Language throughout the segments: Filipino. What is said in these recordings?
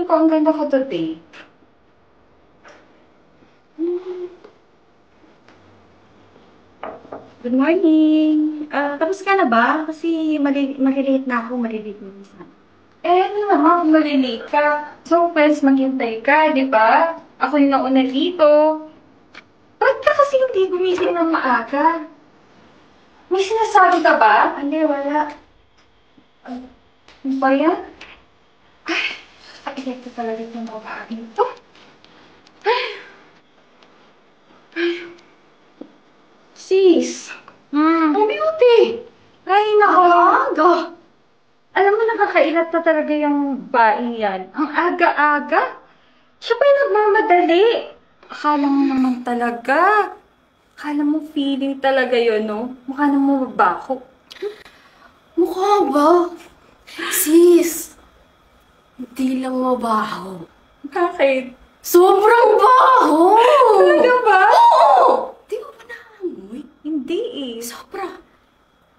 feeling ko ang ganda ko today. Good morning! Tapos ka na ba? Kasi malilate na ako, malilate na isa. Ano naman kung malilate ka? So, pwes maghintay ka, di ba? Ako yung nauna dito. Ba't ka kasi hindi gumising ng maaga? May sinasabi ka ba? Hindi, wala. Ano ba yan? Ay, ito talaga itong babaeng ito. Sis! Hmm. Ang beauty! Ay, nakaaga! Alam mo, nakakailat na talaga yung baing yan. Ang aga-aga. Siya pa yung nagmamadali. Akala mo naman talaga. Akala mo feeling talaga yun, no? Mukha naman magbako. Mukha ba? Sis, hindi lang mabaho. Bakit? Sobrang baho! Talaga ba? Oo! Di mo ba naamoy? Hindi eh. Sobra.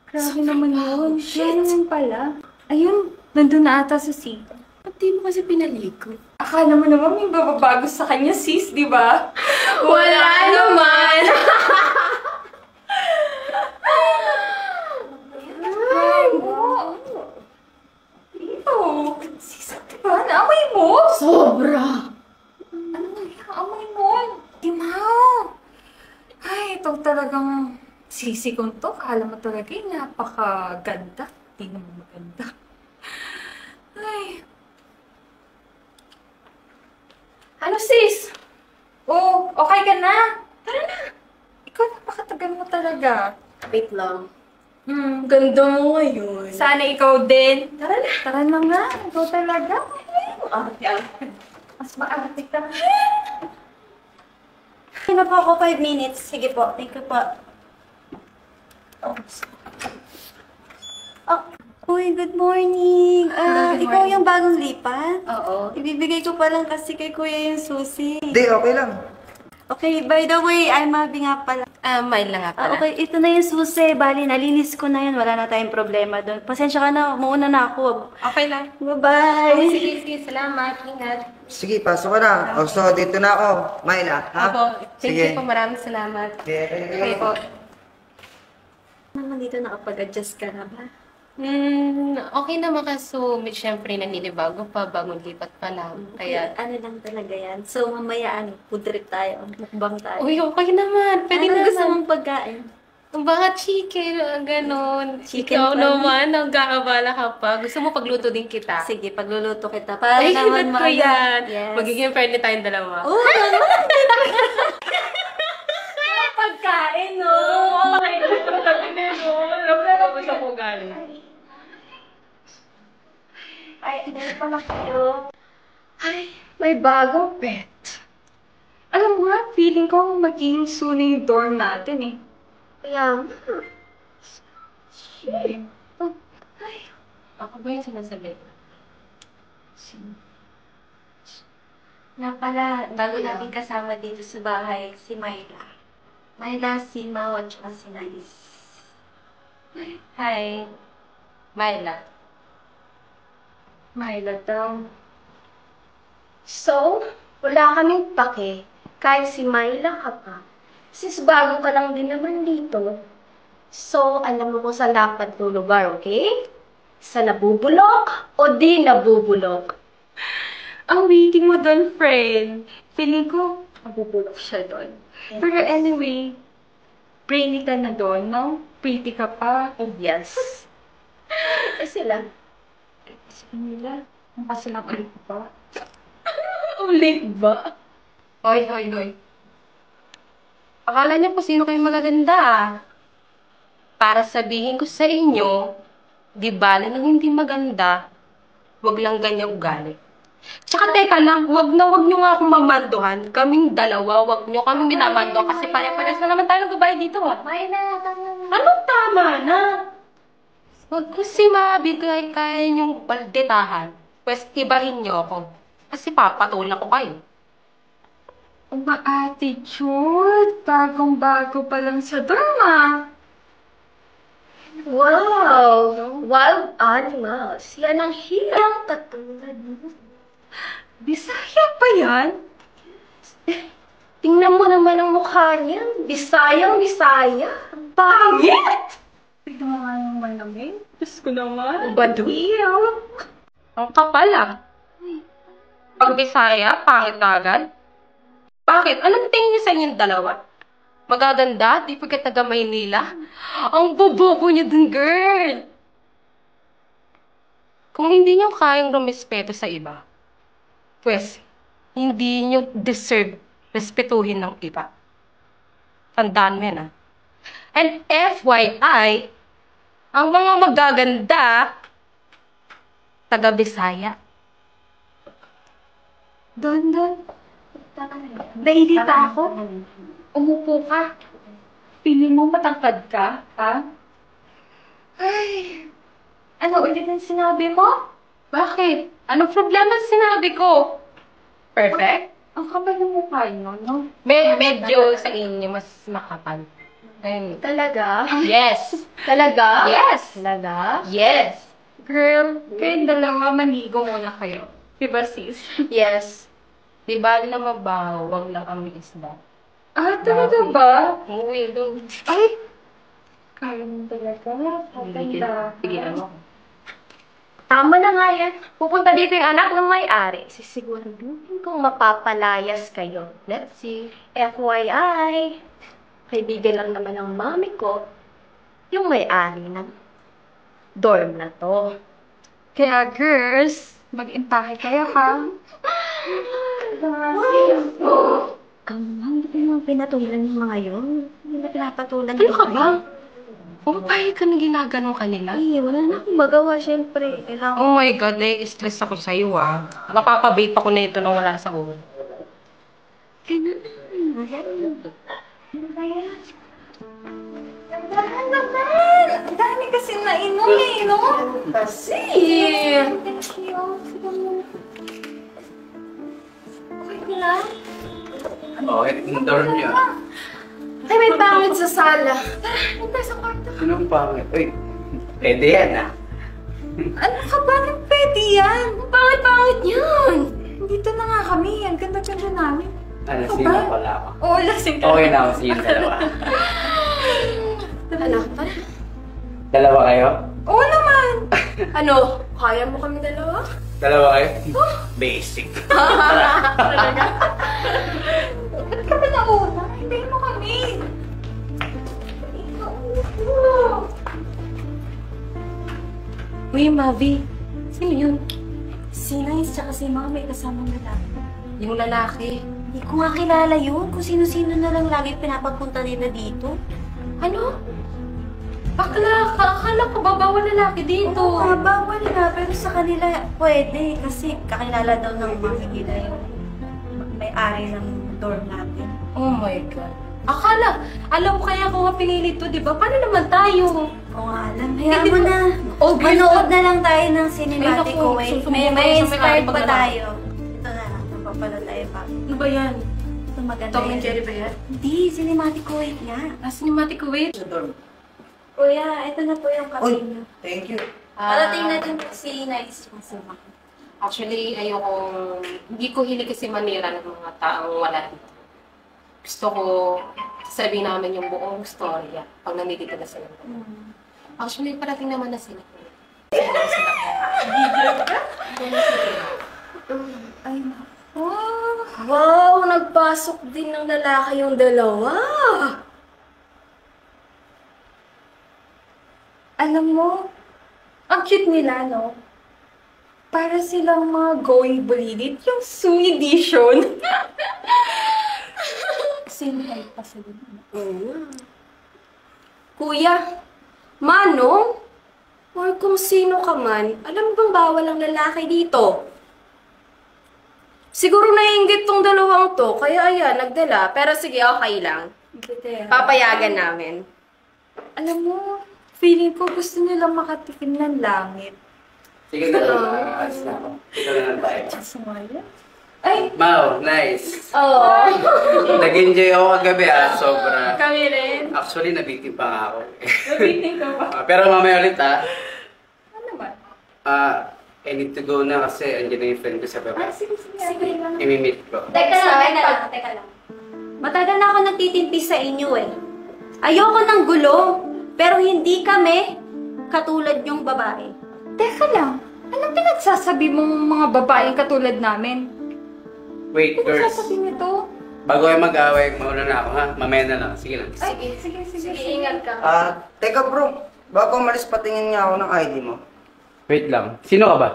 Grabe Sobrang naman baho. yun. Shit. Yan naman pala. Ayun, nandun na ata sa sita. Ba't di mo kasi pinaligo? Akala mo naman may bababago sa kanya, sis, di ba? Wala naman! Ay, mo. Ito. Sis, di ba? Naamoy mo? Sobra! Ano nga yung amoy mo? Di mo. Ay, ito talagang sisi kong to. Akala mo talaga yung napakaganda. Di naman maganda. Ay. Ano, sis? Oh, okay ka na? Tara na. Ikaw, napakatagal mo talaga. Wait lang. Hmm. Ganda mo ngayon. Sana ikaw din. Tara na. Tara na nga. Ikaw talaga. Ate. Mas maarte ka. Hindi na po ako 5 minutes. Sige po, thank you po. Oh, uy, good morning. Good Ikaw morning. yung bagong lipat? Oo. Ibibigay ko pa lang kasi kay kuya yung susi. Hindi, okay lang. Okay, by the way, I'm Mabi nga pala. Mine lang nga pala. Okay, ito na yung susi. Bali, nalinis ko na yun. Wala na tayong problema doon. Pasensya ka na, mauna na ako. Okay lang. Bye-bye. Sige, salamat. Ingat. Sige, pasok ka na. O, so, dito na ako. Myla, ha? Opo, thank Sige. you po. Maraming salamat. Sige, Okay po. Naman dito nakapag-adjust ka na ba? Okay naman kaso, syempre naninibago pa, bagong lipat pa lang. Kaya, Ano lang talaga yan. So, mamaya, food trip tayo. Mukbang tayo. uy, okay naman. Pwede Anong gusto naman. mong pagkain? Baka chicken, ganon. Chicken Ikaw pa naman, nag-aabala ka pa. Gusto mo pagluto din kita? Sige, pagluluto kita. Para Ay, naman ba't ko yan? Yes. Magiging friendly tayong dalawa. Oo, Pagkain, no? Pagkain mo talaga na, no? Alam na naman sa ko galing. Ay, ano pala kayo? Ay, may bagong pet. Alam mo nga, feeling ko magiging soon yung dorm natin eh. Kaya, Shame. Oh, ay, Ako ba yung sinasabi? nga pala, bago natin kasama dito sa bahay, si Myla. Myla, si Mau, at saka si Nice. Hi. Myla. Myla daw. So, wala kaming pake. Kahit si Myla ka pa. Sis, bago ka lang din naman dito. So, alam mo kung saan dapat lulugar, okay? Sa nabubulok o di nabubulok? Ang waiting mo doon, friend. Feeling ko, nabubulok siya doon. Pero anyway, brainy ka na doon, no? Pretty ka pa. Yes. Sila. Sabi nila, nakasilang ulit ba? Ulit ba? Hoy, hoy, hoy. Akala niyo kung sino kayo magaganda, ah. Para sabihin ko sa inyo, di bale nang hindi maganda, wag lang ganyan ugali. Tsaka teka lang, wag niyo nga akong mamanduhan. Kaming dalawa, wag niyo kami minamanduhan kasi pare-pares na naman tayo ng babae dito, ah. Myla, tama na. Anong tama na? Huwag ko si mabigay kaya niyong baldetahan. Pwes ibahin niyo ako. Kasi papatulan ko kayo. Ang attitude. Bagong-bago pa lang sa drama. Wow! Wild animals. Yan ang hirang katulad mo. Bisaya pa yan? Tingnan mo naman ang mukha niya. Bisayang Bisaya. Ang pangit! Tignan mo nga yung malamig. Diyos ko naman. Badiyaw. Ang kapal ah. Pag Bisaya, pangit na agad. Bakit? Anong tingin niyo sa inyong dalawa? Magaganda? Di pagkat taga Maynila? Ang bobobo niyo dun, girl! Kung hindi niyo kayang rumespeto sa iba, pues, hindi niyo deserve respetuhin ng iba. Tandaan mo yan, ah. And FYI, ang mga magaganda, taga Bisaya. Don. Nainita ako. Umupo ka. Pili mo matangkad ka, ha? Ay, ano ulit ang sinabi mo? Bakit? Anong problema sa sinabi ko? Perfect? Ang kapal ng mukha niyo, no? Medyo sa inyo mas makapal. Ayun. Talaga? Yes! Talaga? Yes! Talaga? Yes! Girl, kayong dalawa manigo muna kayo. Diba, sis? Yes. Di ba naman bawang lang kami isda? Ah, talaga ba? Uy, doon. Ay! Kaya mo talaga. Sige, ano? Tama na nga yan. Pupunta dito yung anak ng may-ari. Sisiguraduhin kung mapapalayas kayo. Let's see. FYI, kaibigan lang naman ng mami ko, yung may-ari ng dorm na to. Kaya girls, mag-impake kayo ha. Hindi ko naman pinatulan yung mga yun. Hindi na pinapatulan Ano ka ba? Pumapayag ka na ginaganon kanila? Ay, wala na akong magawa, syempre. Kailangan Oh my God, nai-stress ako sa'yo ah. Napapabate ako na ito nang wala sa ulo. Dahan naman! Ang dami kasi nainom eh, no? kasi. Okay ka lang? Oh, indoor niya. Ay, may pangit sa sala. Ang tayo sa kwarto. Anong pangit? Uy, pwede yan ah. Ano ka ba? Anong pwede yan? Ang pangit-pangit yan. Dito na nga kami. Ang ganda-ganda namin. Ano, Ikaw sino ba? pala ako? Oo, lasing ka. Okay na ako sa yung dalawa. Ano? Dalawa kayo? Oo naman. Ano? Kaya mo kami dalawa? Dalawa kayo? Basic. Talaga? Ba't ka ba nauna? Hintayin mo kami. Uy, Mavi. Sino yun? Si Nice tsaka si Mama may kasamang lalaki. Yung lalaki. Hindi ko nga kilala yun. Kung sino-sino na lang lagi pinapagpunta nila dito. Ano? Akala ko ba bawal lalaki dito? Oo, bawal na. Pero sa kanila pwede. Kasi kakilala daw ng mga nila yung may-ari ng dorm natin. Oh my God. Alam mo kaya ko nga pinili to, di ba? Paano naman tayo? Oo nga alam. Hayaan mo na. Oh, Manood na lang tayo ng cinematic Ay, naku, Kuwait. susubukan May ko sa inspired may-ari pa pagdala. tayo. Ito na. Napapala tayo pa. Ano ba yan? Ito maganda Tom and yan. Jerry ba yan? Hindi, cinematic Kuwait nga. Cinematic Kuwait? Kuya, ito na po yung Uy, kabina. thank you. Parating natin po si Nice tsaka si Mama. Actually, hindi ko hilig kasi manira ng mga taong wala dito. Gusto ko sabihin namin yung buong storya pag nandito na sila. Actually, parating naman na sila. Ay, Oh, wow, nagpasok din ng lalaki yung dalawa. alam mo, ang cute nila, no? Para silang mga going bulilit, yung Sue edition. Same height pa sila. Kuya, Manong, or kung sino ka man, alam mo bang bawal ang lalaki dito? Siguro naiinggit tong dalawang to, kaya ayan, nagdala. Pero sige, okay lang. Papayagan namin. Alam mo, feeling ko gusto nilang makatikim ng langit. Sige na lang. Alas na ako. Dito na lang tayo. Sumaya? Ay, Mau, nice. Oo. Nag-enjoy ako kagabi ah. Sobra. kami rin. Actually, nabitin pa nga ako. Nabitin ka ba? Pero mamaya ulit ah. Ano ba? I need to go na kasi andyan na yung friend ko sa baba. Sige. I-meet ko. Teka lang. Matagal na ako nagtitimpi sa inyo eh. Ayoko ng gulo, pero hindi kami katulad yung babae. Teka lang, anong pinagsasabi mong mga babaeng katulad namin? Wait, girls. Pinagsasabi nito? Bago kayo mag-away, mauna na ako ha. Mamaya na lang. Sige lang. Sige. Ingat ka. Teka bro, bago umalis patingin nga ako ng ID mo. Wait lang. Sino ka ba?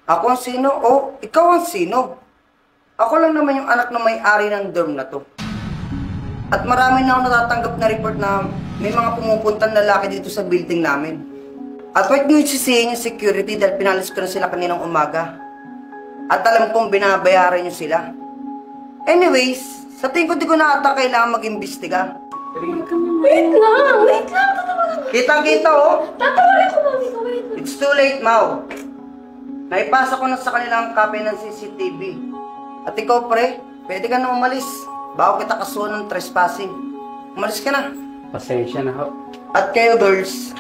Ako ang sino? O, ikaw ang sino? Ako lang naman yung anak ng may-ari ng dorm na to. At marami na ako natatanggap na report na may mga pumupuntang lalaki dito sa building namin. At wait nyo sisihin yung security dahil pinalis ko na sila kaninang umaga. At alam kong binabayaran nyo sila. Anyways, sa tingin ko di ko na ata kailangan mag-imbestiga. Wait lang. Kitang-kita oh! Tatawalin ko, mami ko. Wait. It's too late, Mau. Naipasa ko na sa kanilang copy ng CCTV. At ikaw, pre, pwede ka na umalis. Bago kita kasuhan ng trespassing. Umalis ka na. Pasensya na ho. At kayo, girls,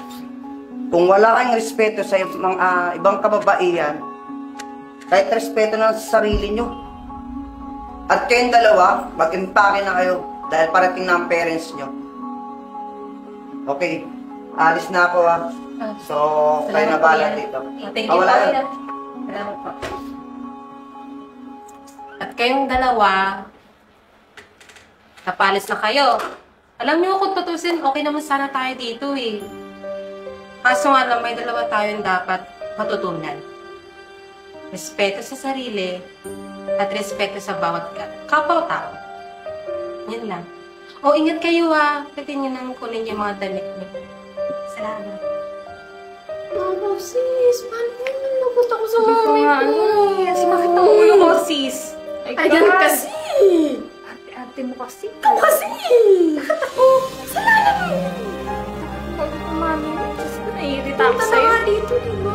kung wala kayong respeto sa mga ibang kababaihan, kahit respeto na sa sarili nyo. At kayong dalawa, mag-impake na kayo dahil parating na ang parents nyo. Okay, alis na ako ha. So, kayo na bahala dito. Thank you Wala po. yan. Salamat po. At kayong dalawa, napalis na kayo. Alam niyo kung tutusin, okay naman sana tayo dito eh. Kaso nga lang, may dalawa tayong dapat matutunan. Respeto sa sarili at respeto sa bawat kapwa-tao. Yan lang. O, ingat kayo ah. Pwede niyo nang kunin yung mga damit niyo. Salamat. Mama, sis. Paano naman nagot ako sa Sabi ko mami nga, ko? sumakit ang ulo mo, sis. Ayan kasi. Ate mo kasi. Ikaw kasi. Ako. Salamat mo. Huwag ko, mami. Diyos ko, naiirita ako Punta na sa'yo. nga dito, di ba?